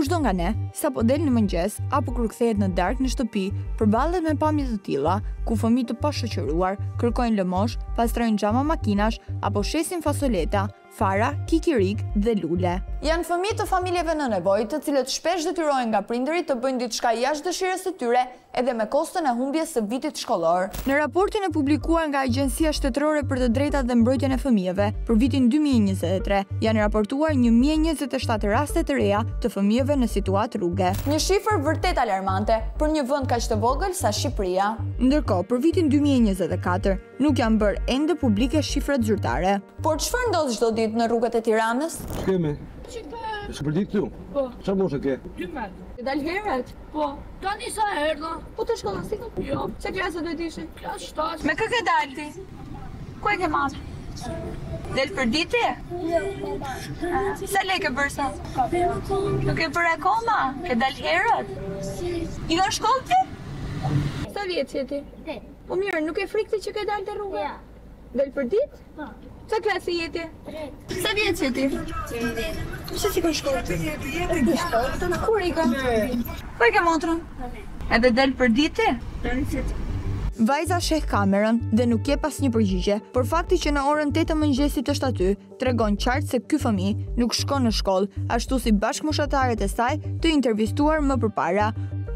Kushdo nga ne, sa po del në mëngjes apo kur kthehet në darkë në shtëpi, përballet me pamje të tilla, ku fëmijë të pashoqëruar kërkojnë lëmosh, pastrojnë xhama makinash apo shesin fasoleta, fara, kikirik dhe lule. Janë fëmijë të familjeve në nevojë, të cilët shpesh detyrohen nga prindërit të bëjnë diçka jashtë dëshirës së tyre, edhe me kostën e humbjes së vitit shkollor. Në raportin e publikuar nga Agjencia Shtetërore për të Drejtat dhe Mbrojtjen e Fëmijëve për vitin 2023, janë raportuar 1027 raste të reja të fëmijëve në situatë rruge. Një shifër vërtet alarmante për një vend kaq të vogël sa Shqipëria. Ndërkohë, për vitin 2024 nuk janë bërë ende publike shifrat zyrtare. Por çfarë ndodh çdo ditë në rrugët e Tiranës? Kemi. Për ditë këtu? Po. Qa moshe ke? 12. E dal herët? Po. Tani sa erdha? Po të shkollastikën? Jo. Se klasë do të ishin? Klasë 7. Me kë ke dalti? Ku e ke marrë? Del për ditë? Sa lekë bërsa? Nuk e bërë akoma? Ke dal herët? I ka shkollë ti? Sa vjeç je ti? 8. Po mirë, nuk e frikti që ke dalë të rrugë? Ja. Del për ditë? Po. Sa klasë je ti? 3. Sa vjeç je ti? 13. Pse si ka shkollë ti? Ke shkollë? Kur i ka? Ku e ke motrën? Edhe del për ditë? Vajza sheh kamerën dhe nuk jep asnjë përgjigje, por fakti që në orën 8 të mëngjesit është aty, tregon qartë se ky fëmijë nuk shkon në shkollë, ashtu si bashkëmoshataret e saj të intervistuar më përpara.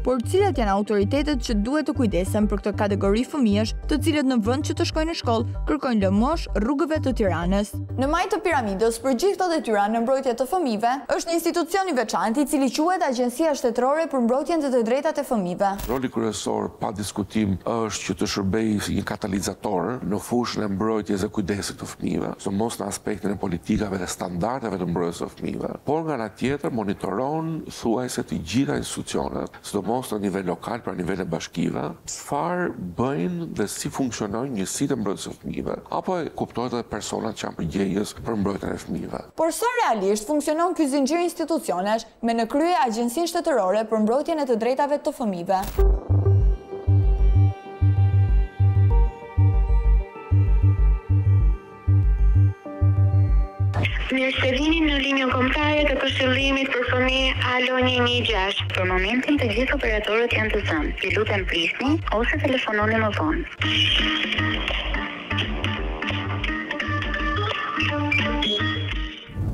Por cilat janë autoritetet që duhet të kujdesen për këtë kategori fëmijësh, të cilët në vend që të shkojnë në shkollë, kërkojnë lëmosh rrugëve të Tiranës. Në majë të piramidës, për gjithë këto detyra në mbrojtje të fëmijëve, është një institucion i veçantë i cili quhet Agjencia Shtetërore për Mbrojtjen të Drejtat e Fëmijëve. Roli kryesor pa diskutim është që të shërbejë si një katalizator në fushën e mbrojtjes dhe kujdesit të fëmijëve, sidomos në aspektin e politikave dhe standardeve të mbrojtjes së fëmijëve. Por nga ana tjetër monitoron thuajse të gjitha institucionet, sidomos në nivel lokal, pra nivel e bashkive, çfarë bëjnë dhe si funksionojnë njësitë e mbrojtjes së fëmijëve, apo e kuptohet edhe personat që janë përgjegjës për mbrojtjen e fëmijëve. Por sa realisht funksionon ky zinxhir institucionesh me në krye Agjencinë Shtetërore për Mbrojtjen e të Drejtave të Fëmijëve? Mirë se vini në linjën kombëtare të Këshillimit për Fëmijë Alo 116. Për momentin të gjithë operatorët janë të zënë. Ju lutem prisni ose telefononi më vonë.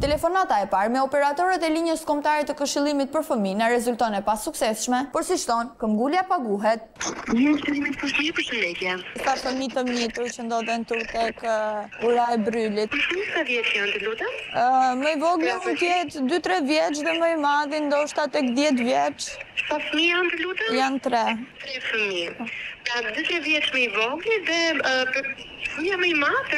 Telefonata e parë me operatorët e linjës kombëtare të Këshillimit për Fëmijë na rezulton e pasuksesshme, por si thon, këmbgulja paguhet. Përshëndetje. Sa fëmijë të mjetur që ndodhen tu tek ura e Brylit. Sa vjeç janë, të lutem? Më i vogël mund të jetë 2-3 vjeç dhe më i madhi ndoshta tek 10 vjeç. Sa fëmijë janë, të lutem? Janë 3. 3 fëmijë. Pra 2-3 vjeç më i vogël dhe fëmija më i madh,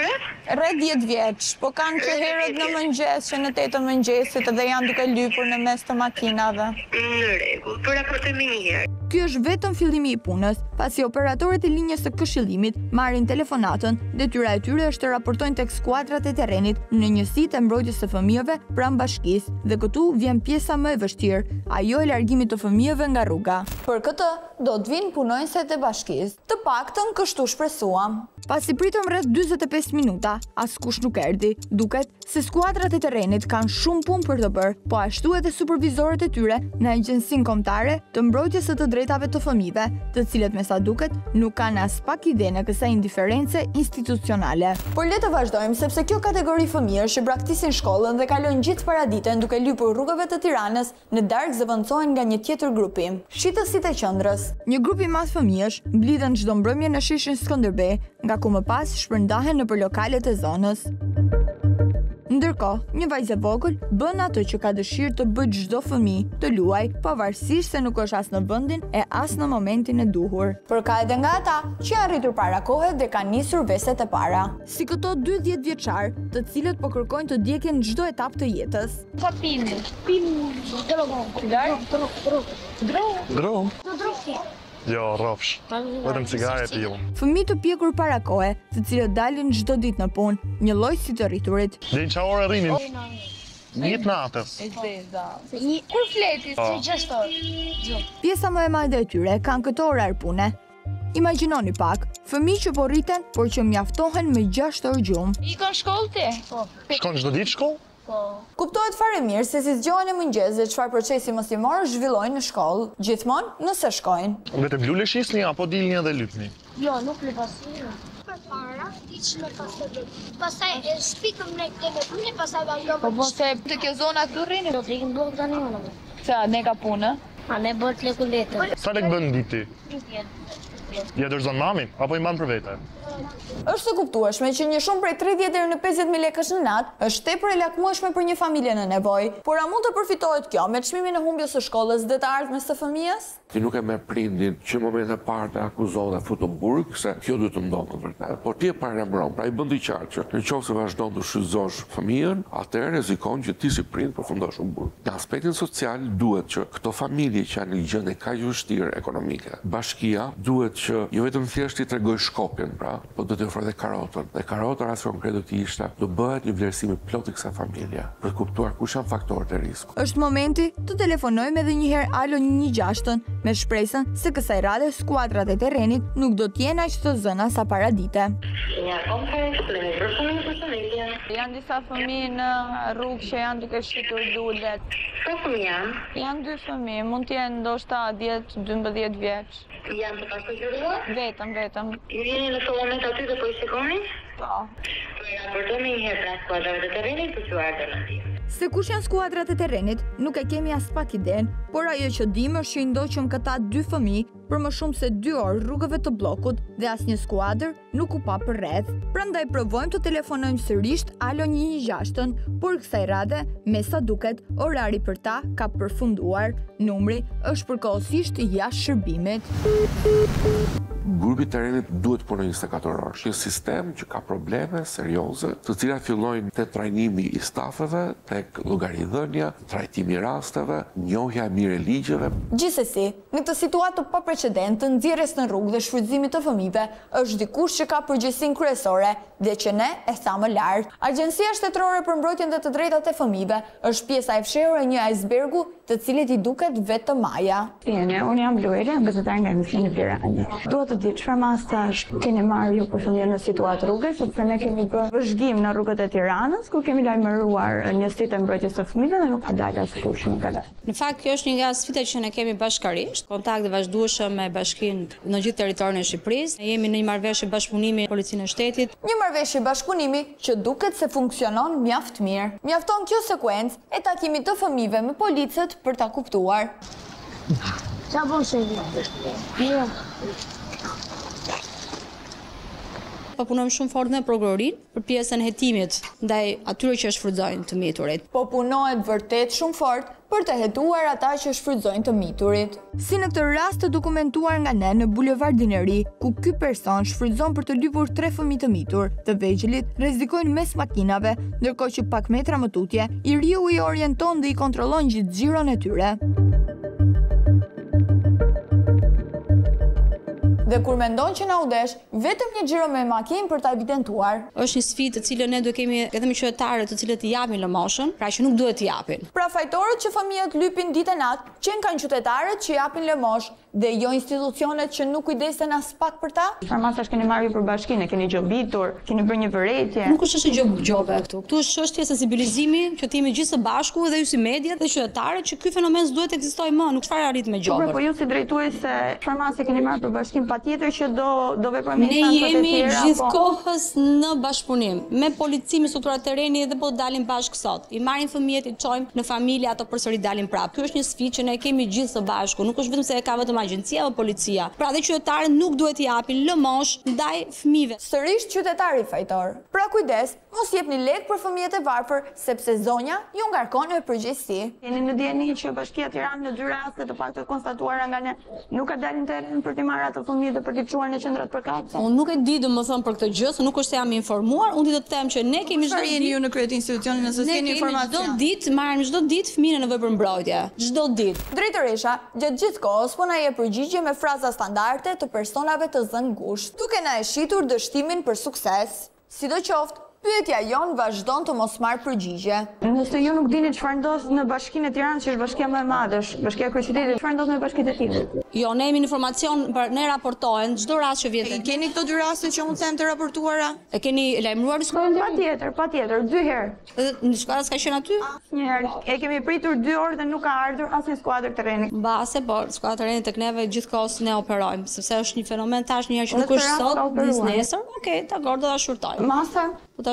rreth 10 vjeç, po kanë që herët në mëngjes, që në 8 të mëngjesit dhe janë duke lypur në mes të makinave. Në rregull, po raportojmë një herë. Ky është vetëm fillimi i punës, pasi operatorët e linjës së Këshillimit marrin telefonatën, detyra e tyre është të raportojnë tek skuadrat e terrenit në njësitë e mbrojtjes së fëmijëve pranë bashkisë, dhe këtu vjen pjesa më e vështirë, ajo e largimit të fëmijëve nga rruga. Për këtë do të vinë punonjësit e bashkisë, të paktën kështu shpresuam. Pasi pritëm rreth 45 minuta, askush nuk erdhi. Duket se skuadrat e terrenit kanë shumë punë për të bërë, po ashtu edhe supervizorët e tyre në Agjencinë Kombëtare të Mbrojtjes së të Drejtave të Fëmijëve, të cilët me sa duket nuk kanë as pak ide në kësaj indiferencë institucionale. Por le të vazhdojmë, sepse kjo kategori fëmijësh që braktisin shkollën dhe kalojnë gjithë paraditën duke lypur rrugëve të Tiranës, në darkë zëvendësohen nga një tjetër grupim, shitësit e qendrës. Një grup i madh fëmijësh mblidhen çdo mbrëmje në shishin Skënderbej, nga ku më pas shpërndahen nëpër lokalet e zonës. Ndërkohë, një vajzë e vogël bën atë që ka dëshirë të bëjë çdo fëmijë, të luajë, pavarësisht se nuk është as në vendin e as në momentin e duhur. Por ka edhe nga ata që janë rritur para kohe dhe kanë nisur veset e para. Si këto 10 vjeçar, të cilët po kërkojnë të ndjekin çdo etapë të jetës. Sa pini? Pini drogon. Drom? Drogi. Jo, rrofsh. Vetëm cigare piju. Fëmijë të pjekur para kohe, të cilët dalin çdo ditë në punë, një lloj si të rriturit. Dhe qa ore rrinin? Njët natës. Kur fleti, se 6 orë. Pjesa më e madhe e tyre kanë këto orar pune. Imagjinoni pak, fëmijë që po rriten, por që mjaftohen me 6 orë gjumë. I kanë shkollë ti? Po. Shkon çdo ditë shkollë? Po. Kuptohet fare mirë se si zgjohen e mëngjes dhe çfarë procesi moslimor zhvillojnë në shkollë, gjithmonë nëse shkojnë. Vetëm lule shisni apo dilni edhe lypni? Jo, nuk li pasirë. Për para, diqë me pasirë. Pasaj shpikëm në këtë punë, pasaj vazhdojmë. Po se të kjo zona këtu rrini? Do të ikim blok tani unë. Se ne ka punë? A ne bërë të leku letër. Sa lek bën diti? Ja dorëzon mamin apo i mban për vete? Është e kuptueshme që një shumë prej 30 deri në 50.000 lekësh në natë është tepër e lakmueshme për një familje në nevojë, por a mund të përfitohet kjo me çmimin e humbjes së shkollës dhe të ardhmes së fëmijës? Ti nuk e merr prindin që në momentin e parë të akuzohet dhe futur në burg se kjo duhet të ndodhë vërtet. Por ti e paralajmëron, pra i bën diçka që nëse vazhdon të shfrytëzosh fëmijën, atëherë rrezikon që ti si prind përfundosh në burg. Në aspektin social duhet që këto familje që janë në gjendje kaq vështirë ekonomike, bashkia duhet që jo vetëm thjesht i tregoj shkopin, pra, po do të ofrojë dhe karotën. Dhe karota rast konkretisht do bëhet një vlerësim i plotë i kësaj familje për të kuptuar kush janë faktorët e rrezikut. Është momenti të telefonojmë edhe një herë Alo 116 me shpresën se kësaj radhe skuadrat e terrenit nuk do të jenë aq të zëna sa paradite. Janë disa fëmijë në rrugë që janë duke shitur lulet. Sa fëmijë janë? Janë 2 fëmijë, mund të jenë ndoshta 10-12 vjeç. Janë të pastëruar? Vetëm. Ju jeni në këtë moment aty dhe po i shikoni? Po. Po i raportoni një herë pra skuadrave të terrenit për çuar alternativë. Se kush janë skuadrat e terrenit, nuk e kemi as pak iden, por ajo që dim është që i ndoqëm këta 2 fëmijë për më shumë se 2 orë rrugëve të bllokut dhe asnjë skuadër nuk u pa përreth. Prandaj provojmë të telefonojmë sërish Alo 116, por kësaj radhe, me sa duket, orari për ta ka përfunduar. Numri është përkohësisht jashtë shërbimit. Grupi i terrenit duhet të punojë 24 orë. Është një sistem që ka probleme serioze, të cilat fillojnë te trajnimi i stafeve, tek llogaridhënia, trajtimi i rasteve, njohja e mirë e ligjeve. Gjithsesi, në këtë situatë të paprecedent të nxjerrjes në rrugë dhe shfrytëzimit të fëmijëve, është dikush që ka përgjegjësinë kryesore dhe që ne e thamë lart. Agjencia Shtetërore për Mbrojtjen dhe të Drejtat e Fëmijëve është pjesa e fshehur e një icebergu, të cilit i duket vetëm maja. Unë jam Luela, gazetar nga Emisioni Tirana. Duhet të di çfarë masash keni marrë ju për fëmijën në situatë rrugë, sepse ne kemi bërë vëzhgim në rrugët e Tiranës, ku kemi lajmëruar njësitë e mbrojtjes së fëmijëve dhe nuk ka dalë askush në këtë. Në fakt, kjo është një nga sfidat që ne kemi bashkërisht, kontakte vazhdueshëm me bashkinë në gjithë territorin e Shqipërisë. Ne jemi në një marrëveshje bashkëpunimi me Policinë e Shtetit. Një marrëveshje bashkëpunimi që duket se funksionon mjaft mirë. Mjafton kjo sekuencë e takimit të fëmijëve me policët për ta kuptuar. Qa bon se jo. Po punojmë shumë fort me prokurorin për pjesën e hetimit ndaj atyre që shfrytëzojnë të miturit. Po punohet vërtet shumë fort për të hetuar ata që shfrytëzojnë të miturit. Si në këtë rast të dokumentuar nga ne në Bulevardin e Ri, ku ky person shfrytëzon për të lypur 3 fëmijë të mitur, të vegjëlit rrezikojnë mes makinave, ndërkohë që pak metra më tutje, i riu i orienton dhe i kontrollon gjithë xhiron e tyre. Dhe kur mendon që na u desh, vetëm një xhiro me makinë për ta evidentuar. Është një sfidë të cilën ne duhet kemi edhe me qytetarët të cilët i japin lëmoshën, pra që nuk duhet t'i japin. Pra fajtorët që fëmijët lypin ditë e natë, qenë kanë qytetarët që japin lëmoshë dhe jo institucionet që nuk kujdesen as pak për ta? Çfarë masash keni marrë ju për bashkinë? Keni gjobitur, keni bërë një vërejtje? Nuk është gjobe këtu. Këtu është çështje sensibilizimi që ti me gjithë së bashku dhe ju si media dhe qytetarët që ky fenomen s'duhet të ekzistojë më, nuk çfarë arrit me gjobë. Po ju si drejtuese, çfarë masë keni marrë për bashkinë? Patjetër që do veprojmë ne jemi gjithkohës në bashkëpunim me policimin, strukturat e terrenit dhe po dalim bashkë sot. I marrim fëmijët, i çojmë në familje, ato përsëri dalin prapë. Ky është një sfidë që ne kemi gjithë së bashku. Nuk është vetëm se e ka vetëm agjencia apo policia. Pra dhe qytetarët nuk duhet t'i japin lëmosh ndaj fëmijëve. Sërish qytetari fajtor. Pra kujdes, mos jepni lek për fëmijët e varfër, sepse zonja ju ngarkon me përgjegjësi. Jeni në dieni që Bashkia e Tiranës në 2 raste të paktën konstatuara nga ne nuk ka dalë në terren për t'i marrë ato fëmijë dhe për t'i çuar në qendrat përkatëse. Unë nuk e di domethënë për këtë gjë, se nuk është se jam informuar. Unë do të them që ne kemi çdo jeni ju në krye të institucionit nëse keni informacion. Çdo ditë marrim çdo ditë fëmijën në nevojë për mbrojtje. Çdo ditë. Drejtoresha, gjatë gjithë kohës po na jep përgjigje me fraza standarde të personave të zënë ngushtë, duke na e shitur dështimin për sukses. Sidoqoftë, Pyetja jon vazhdon të mos marrë përgjigje. Nëse ju nuk dini çfarë ndodh në Bashkinë e Tiranës, që është bashkia më e madhe, bashkia e kryeqytetit, çfarë ndodh në bashkitë e tjera? Jo, ne kemi informacion, ne raportojnë çdo rast që vjen. Keni këto 2 raste që unë them të raportuara? E keni lajmëruar në skuadër? Patjetër, 2 herë. Në skuadër s'ka qenë aty? Një herë. E kemi pritur 2 orë dhe nuk ka ardhur asnjë skuadër terreni. Mbase, po, skuadra terreni tek neve gjithkohës ne operojmë, sepse është një fenomen tash një herë që nuk është sot, nesër. Okej, dakor, do ta shurtojmë. Masa? Do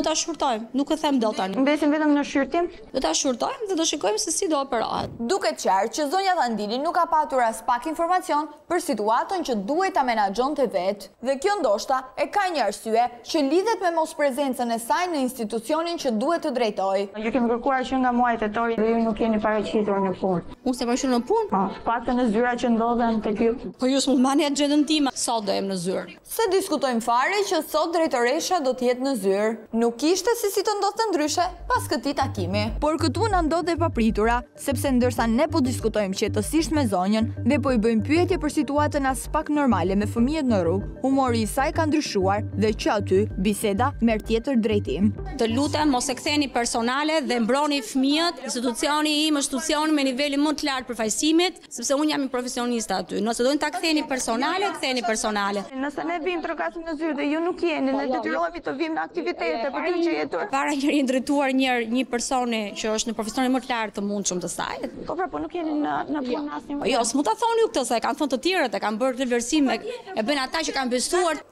ta shurtojmë, nuk e them dot tani. Mbesim vetëm në shurtim? Do ta shurtojmë dhe do shikojmë se si do operohet. Duket qartë që zonja Thandili nuk ka patur as pak informacion për situatën që duhet ta menaxhonte vetë. Dhe kjo ndoshta e ka një arsye që lidhet me mosprezencën e saj në institucionin që duhet të drejtojë. Ju kemi kërkuar që nga muaji tetor dhe ju nuk jeni paraqitur në punë. Unë se paraqitur në punë? Po, paktën në zyra që ndodhen tek ju. Po ju s'mund mani atë gjendën time. Sot do jem në zyrë. Se diskutojmë fare që sot drejtoresha do të jetë në zyrë. Nuk ishte si të ndodhte ndryshe pas këtij takimi. Por këtu na ndodhe e papritura, sepse ndërsa ne po diskutojmë qetësisht me zonjën dhe po i bëjmë pyetje për situatën as pak normale me fëmijët në rrugë, humori i saj ka ndryshuar dhe që aty biseda merr tjetër drejtim. Të lutem mos e ktheni personale dhe mbroni fëmijët. Institucioni im është institucioni me nivelin më të lartë përfaqësimit, sepse unë jam një profesionist aty. Nëse do ta ktheni personale, ktheni personale. Nëse ne vim trokasim në zyrë dhe ju nuk jeni, ne detyrohemi të vim në aktivitete për të që jetuar. Para njëri ndërtuar një personi që është në profesionin më të lartë të mundshëm të saj. Po nuk jeni në punë asnjë. Jo, s'mund ta thoni ju këtë, se e kanë thënë të tjerët, e kanë bërë këtë vlerësim, e bëjnë ata që kanë besuar.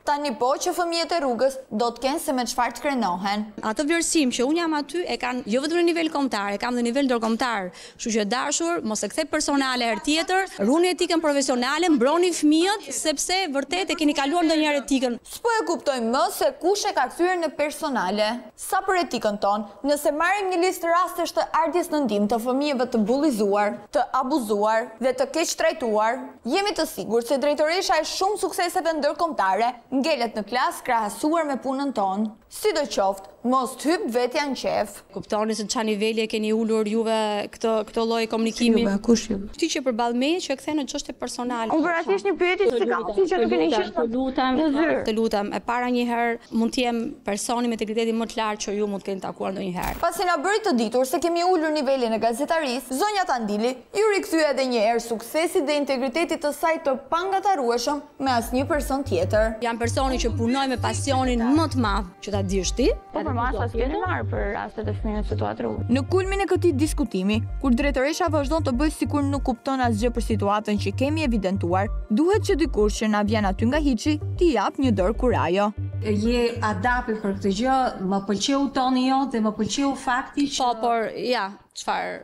Tani po që fëmijët e rrugës do të kenë se me çfarë të krenohen. Atë vlerësim që unë jam aty e kanë jo vetëm në nivel kombëtar, e kam në nivel ndërkombëtar. Kështu që dashur, mos e kthe personale herë tjetër, runi etikën profesionale, mbroni fëmijët sepse vërtet e keni kaluar ndonjëherë etikën. S'po e kuptojmë më se kush e ka kthyer në personale. Sa për etikën tonë, nëse marrim një listë rastesh të ardhjes në ndihmë të fëmijëve të bullizuar, të abuzuar dhe të keq trajtuar, jemi të sigurt se drejtoresha e shumë sukseseve ndërkombëtare ngelet në klasë krahasuar me punën tonë. Sidoqoftë, mos të hyp vetja në qef. Kuptoni se çfarë niveli e keni ulur juve këtë lloj komunikimi. Kush ju? Ti që përballë me që e kthen në çështje personale. Unë bëra thjesht një pyetje se kam, ti që nuk keni qenë. Të lutem, e para një herë mund të jem personi me integritetin më të lartë që ju mund të keni takuar ndonjëherë. Pasi na bëri të ditur se kemi ulur nivelin e gazetarisë, zonja Thandili ju rikthye edhe një herë suksesit dhe integritetit të saj të pangatarueshëm me asnjë person tjetër. Jam personi që punoj me pasionin më të madh që ta dish ti. Po për masa s'keni marrë për rastet e fëmijëve në situatë rrugë. Në kulmin e këtij diskutimi, kur drejtoresha vazhdon të bëjë sikur nuk kupton asgjë për situatën që kemi evidentuar, duhet që dikush që na vjen aty nga hiçi t'i jap një dorë kurajo. Je adapti për këtë gjë, më pëlqeu toni jot dhe më pëlqeu fakti që Po, por ja, çfarë?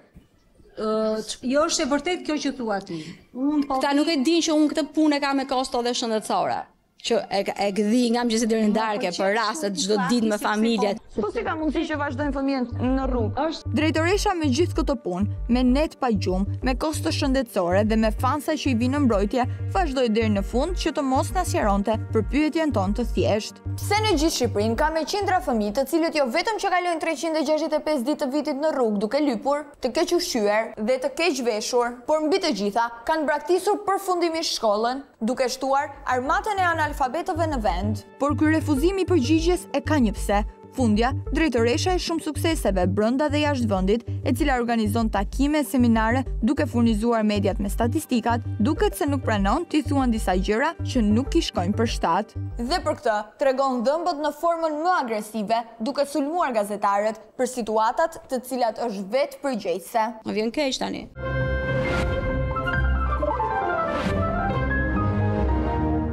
Jo është e vërtet kjo që thua ti. Këta nuk e din që unë këtë punë e kam me kosto dhe shëndetësore. Që e gdhi nga mëngjesi deri në darkë për rastet çdo ditë me familjet. Po si ka mundësi që vazhdojnë fëmijët në rrugë? Drejtoresha me gjithë këtë punë, me net pa gjumë, me kosto shëndetësore dhe me fansa që i vinë në mbrojtje, vazhdoi deri në fund që të mos na sqaronte për pyetjen tonë të thjeshtë. Pse në gjithë Shqipërinë ka me qindra fëmijë të cilët jo vetëm që kalojnë 365 ditë të vitit në rrugë duke lypur, të keq ushqyer dhe të keq veshur, por mbi të gjitha kanë braktisur përfundimisht shkollën, duke shtuar armatën e analfabetëve në vend. Por ky refuzim i përgjigjes e ka një pse. Fundja, drejtoresha e shumë sukseseve brenda dhe jashtë vendit, e cila organizon takime, seminare, duke furnizuar mediat me statistikat, duket se nuk pranon t'i thuan disa gjëra që nuk i shkojnë për shtat. Dhe për këtë, tregon dhëmbët në formën më agresive, duke sulmuar gazetarët për situatat të cilat është vetë përgjegjëse. Më vjen keq tani.